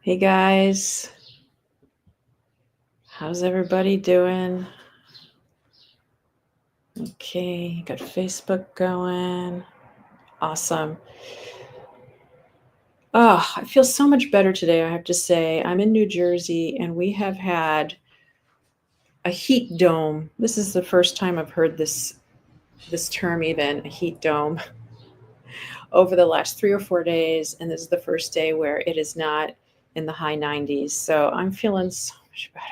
Hey guys, how's everybody doing? Okay, got Facebook going. Awesome. Oh, I feel so much better today, I have to say. I'm in New Jersey and we have had a heat dome. This is the first time I've heard this term even, a heat dome, over the last 3 or 4 days, and this is the first day where it is not in the high 90s. So I'm feeling so much better.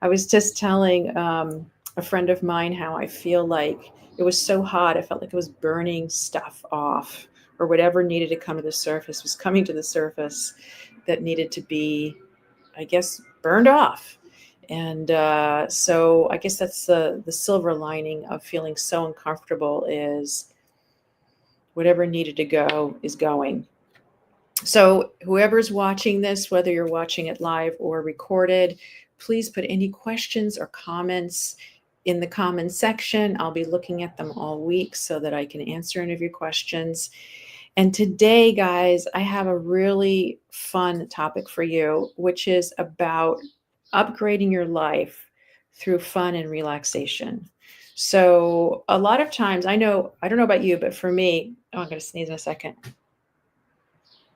I was just telling a friend of mine how I feel like it was so hot. I felt like it was burning stuff off, or whatever needed to come to the surface was coming to the surface that needed to be, I guess, burned off. And so I guess that's the silver lining of feeling so uncomfortable is whatever needed to go is going. So, whoever's watching this, whether you're watching it live or recorded, please put any questions or comments in the comments section. I'll be looking at them all week so that I can answer any of your questions. And today, guys, I have a really fun topic for you, which is about upgrading your life through fun and relaxation. So, a lot of times, I don't know about you, but for me, oh, I'm going to sneeze in a second.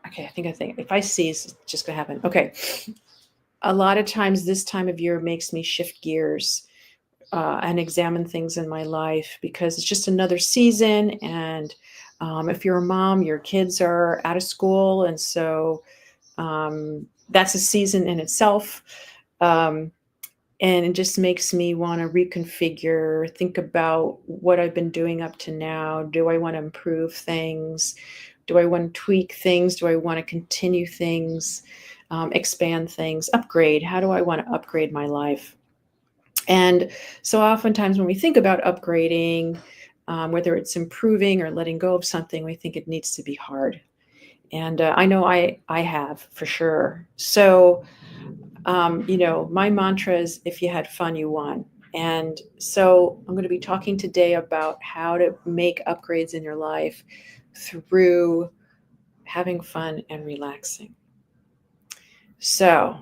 Okay, I think if I sneeze, it's just gonna happen. Okay. A lot of times this time of year makes me shift gears and examine things in my life because it's just another season. And if you're a mom, your kids are out of school. And so that's a season in itself. Um, and it just makes me want to reconfigure, think about what I've been doing up to now. Do I want to improve things? Do I want to tweak things? Do I want to continue things, expand things, upgrade? How do I want to upgrade my life? And so oftentimes when we think about upgrading, whether it's improving or letting go of something, we think it needs to be hard. And I know I have for sure. So my mantra is if you had fun, you won. And so I'm going to be talking today about how to make upgrades in your life through having fun and relaxing. So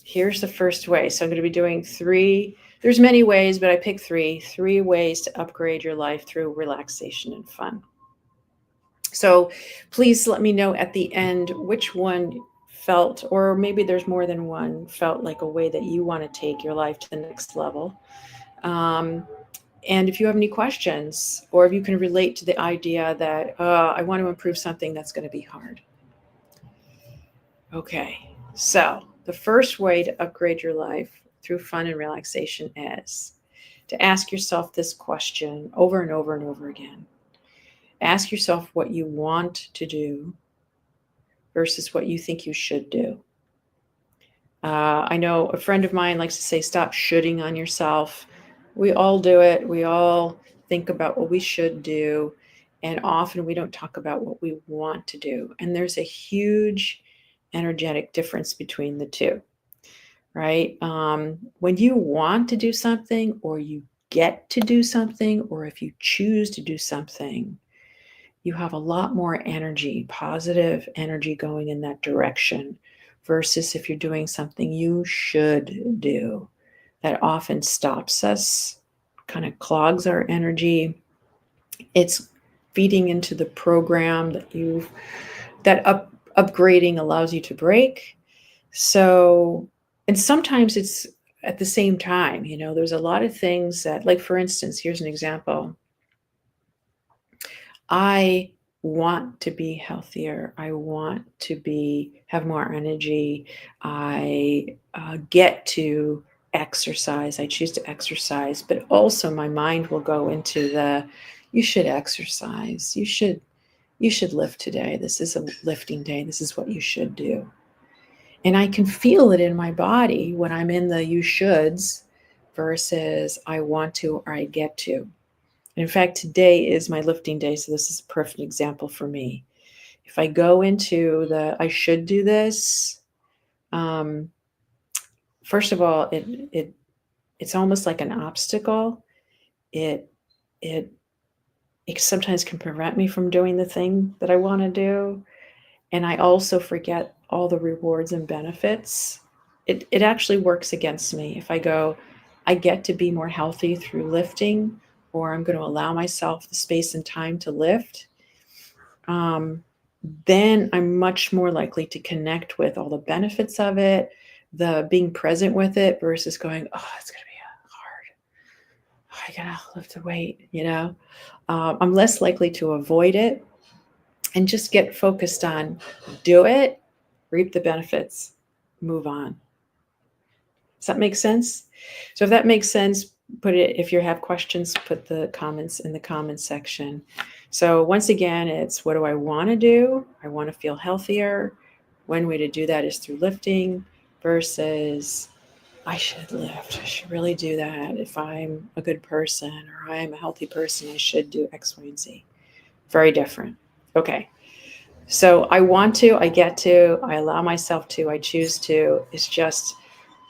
here's the first way. So I'm going to be doing three. There's many ways, but I picked three ways to upgrade your life through relaxation and fun. So please let me know at the end which one felt, or maybe there's more than one, felt like a way that you want to take your life to the next level. Um, and if you have any questions, or if you can relate to the idea that I want to improve something that's going to be hard. Okay, so the first way to upgrade your life through fun and relaxation is to ask yourself this question over and over and over again. Ask yourself what you want to do versus what you think you should do. I know a friend of mine likes to say, stop shoulding on yourself. We all do it. We all think about what we should do. And often we don't talk about what we want to do. And there's a huge energetic difference between the two, right? When you want to do something, or you get to do something, or if you choose to do something, you have a lot more energy, positive energy going in that direction versus if you're doing something you should do. That often stops us, kind of clogs our energy. It's feeding into the program that upgrading allows you to break. So, and sometimes it's at the same time, there's a lot of things that, like, for instance, here's an example. I want to be healthier. I want to have more energy. I get to exercise. I choose to exercise, but also my mind will go into you should exercise. You should lift today. This is a lifting day. This is what you should do. And I can feel it in my body when I'm in the you shoulds versus I want to or I get to. In fact, today is my lifting day, so this is a perfect example for me. If I go into I should do this, um, first of all, it's almost like an obstacle. It it it sometimes can prevent me from doing the thing that I want to do, and I also forget all the rewards and benefits, it actually works against me. If I go, I get to be more healthy through lifting, or I'm going to allow myself the space and time to lift, then I'm much more likely to connect with all the benefits of it, the being present with it versus going, oh, it's going to be hard. Oh, I got to lift the weight, I'm less likely to avoid it and just get focused on do it, reap the benefits, move on. Does that make sense? So if that makes sense, if you have questions, put the comments in the comments section. So once again, it's what do I want to do? I want to feel healthier. One way to do that is through lifting versus I should lift. I should really do that. If I'm a good person or I'm a healthy person, I should do X, Y, and Z. Very different. Okay. So I want to, I get to, I allow myself to, I choose to. It's just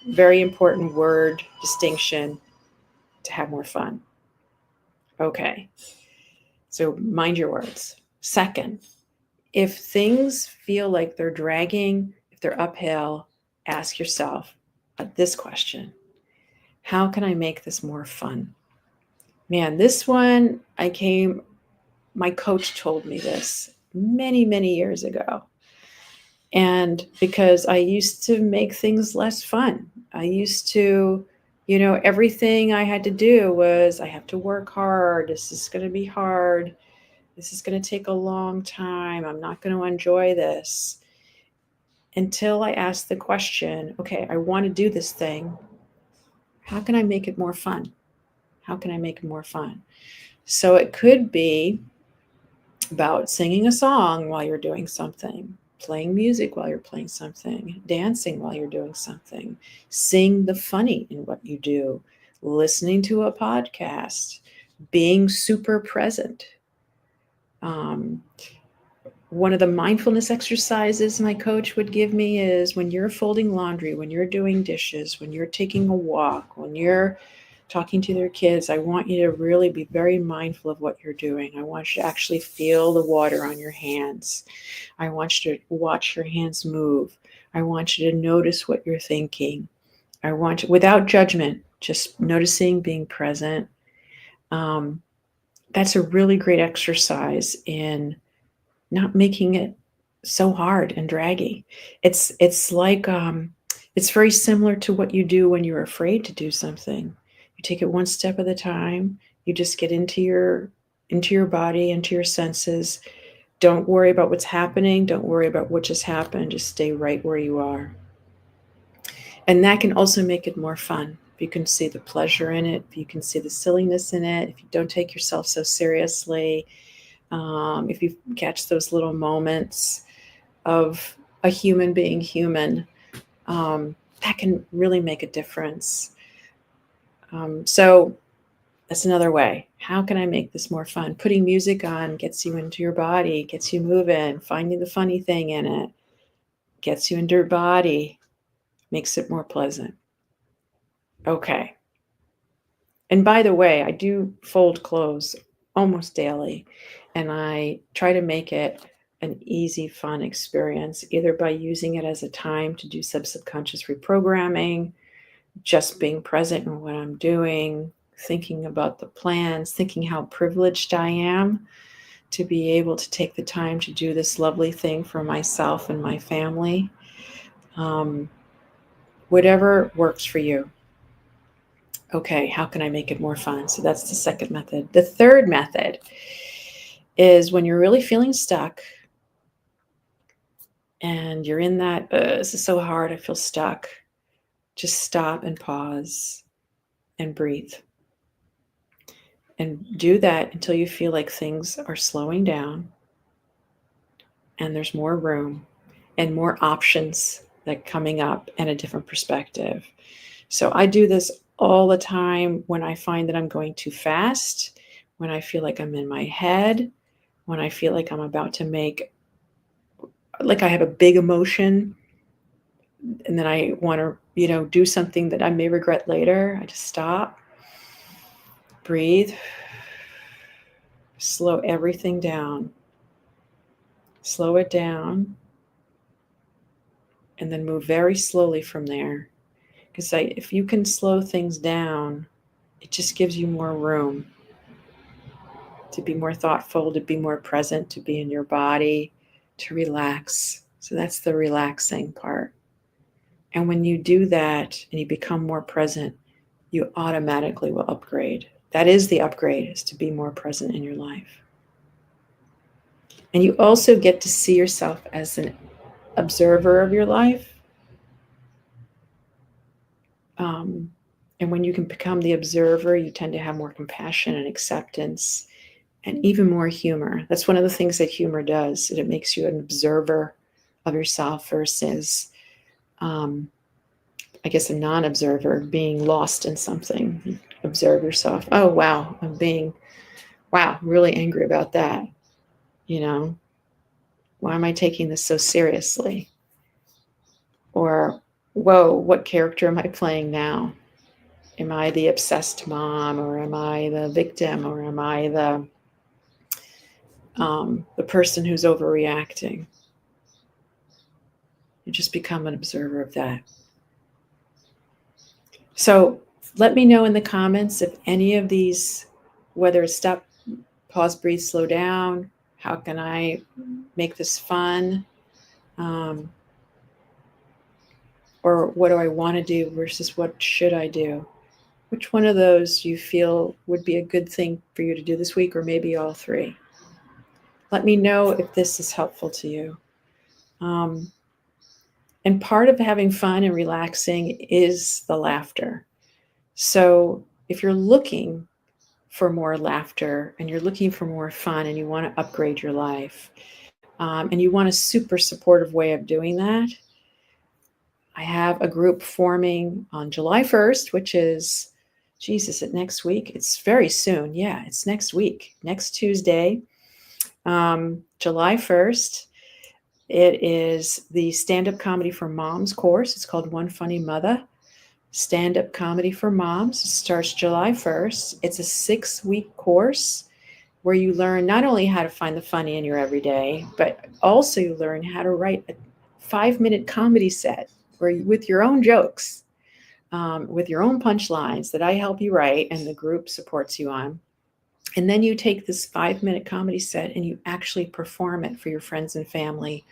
very important word distinction to have more fun. Okay. So mind your words. Second, if things feel like they're dragging, if they're uphill, ask yourself this question: how can I make this more fun? Man, this one, my coach told me this many, many years ago. And because I used to make things less fun, I used to, everything I had to do was I have to work hard. This is going to be hard. This is going to take a long time. I'm not going to enjoy this. Until I asked the question, okay, I want to do this thing. How can I make it more fun? How can I make it more fun? So it could be about singing a song while you're doing something, playing music while you're playing something, dancing while you're doing something, seeing the funny in what you do, listening to a podcast, being super present. One of the mindfulness exercises my coach would give me is when you're folding laundry, when you're doing dishes, when you're taking a walk, when you're talking to their kids, I want you to really be very mindful of what you're doing. I want you to actually feel the water on your hands. I want you to watch your hands move. I want you to notice what you're thinking. I want you, without judgment, just noticing, being present. That's a really great exercise in not making it so hard and draggy. It's like it's very similar to what you do when you're afraid to do something. You take it one step at a time. You just get into your body, into your senses. Don't worry about what's happening. Don't worry about what just happened. Just stay right where you are. And that can also make it more fun. If you can see the pleasure in it, if you can see the silliness in it, if you don't take yourself so seriously, if you catch those little moments of a human being human, that can really make a difference. So that's another way. How can I make this more fun? Putting music on gets you into your body, gets you moving, finding the funny thing in it, gets you into your body, makes it more pleasant. Okay. And by the way, I do fold clothes almost daily, and I try to make it an easy, fun experience, either by using it as a time to do some subconscious reprogramming, just being present in what I'm doing, thinking about the plans, thinking how privileged I am to be able to take the time to do this lovely thing for myself and my family. Whatever works for you. Okay, how can I make it more fun? So that's the second method. The third method is when you're really feeling stuck and you're in that, this is so hard, I feel stuck. Just stop and pause and breathe. And do that until you feel like things are slowing down and there's more room and more options that coming up and a different perspective. So I do this all the time when I find that I'm going too fast, when I feel like I'm in my head, when I feel like I'm about to like I have a big emotion and then I want to, do something that I may regret later. I just stop, breathe, slow everything down, slow it down, and then move very slowly from there. Because if you can slow things down, it just gives you more room to be more thoughtful, to be more present, to be in your body, to relax. So that's the relaxing part. And when you do that and you become more present, you automatically will upgrade. That is the upgrade, is to be more present in your life. And you also get to see yourself as an observer of your life. And when you can become the observer, you tend to have more compassion and acceptance and even more humor. That's one of the things that humor does. It makes you an observer of yourself versus, I guess, a non-observer, being lost in something. You observe yourself. Oh, wow, I'm being, really angry about that. Why am I taking this so seriously? Or, whoa, what character am I playing now? Am I the obsessed mom, or am I the victim, or am I the person who's overreacting? You just become an observer of that. So let me know in the comments if any of these, whether it's stop, pause, breathe, slow down, how can I make this fun? Or what do I want to do versus what should I do? Which one of those you feel would be a good thing for you to do this week, or maybe all three? Let me know if this is helpful to you. And part of having fun and relaxing is the laughter. So if you're looking for more laughter and you're looking for more fun and you want to upgrade your life, and you want a super supportive way of doing that, I have a group forming on July 1st, which is, is it next week? It's very soon. Yeah, it's next week, next Tuesday, July 1st. It is the stand-up comedy for moms course. It's called One Funny Mother. Stand-up comedy for moms. It starts July 1st. It's a 6-week course where you learn not only how to find the funny in your everyday, but also you learn how to write a 5-minute comedy set with your own jokes, with your own punchlines that I help you write and the group supports you on. And then you take this 5-minute comedy set and you actually perform it for your friends and family,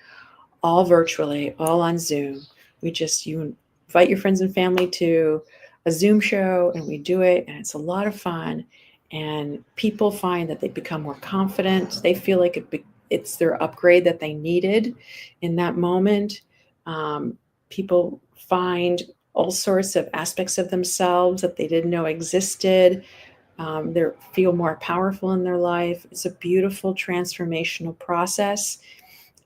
all virtually, all on Zoom. You invite your friends and family to a Zoom show and we do it, and it's a lot of fun. And people find that they become more confident. They feel like it's their upgrade that they needed in that moment. People find all sorts of aspects of themselves that they didn't know existed. They feel more powerful in their life. It's a beautiful transformational process.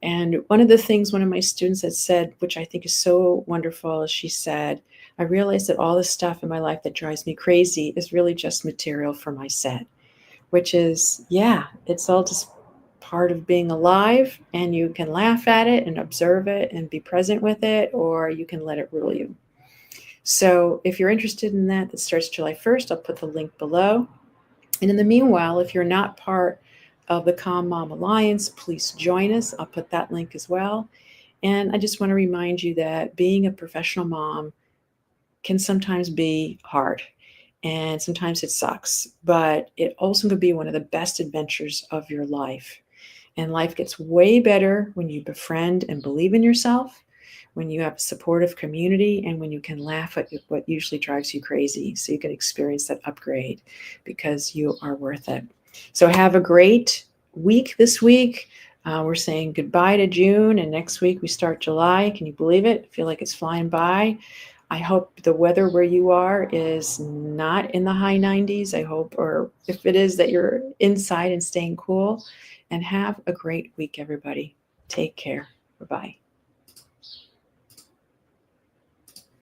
And one of the things one of my students had said, which I think is so wonderful, is she said, I realized that all the stuff in my life that drives me crazy is really just material for my set, which is, it's all just part of being alive, and you can laugh at it and observe it and be present with it, or you can let it rule you. So if you're interested in that starts July 1st, I'll put the link below. And in the meanwhile, if you're not part of the Calm Mom Alliance, please join us. I'll put that link as well. And I just want to remind you that being a professional mom can sometimes be hard, and sometimes it sucks, but it also can be one of the best adventures of your life. And life gets way better when you befriend and believe in yourself, when you have a supportive community, and when you can laugh at what usually drives you crazy, so you can experience that upgrade because you are worth it. So have a great week this week. We're saying goodbye to June, and next week we start July. Can you believe it? I feel like it's flying by. I hope the weather where you are is not in the high 90s. I hope, or if it is, that you're inside and staying cool. And have a great week, everybody. Take care. Bye-bye.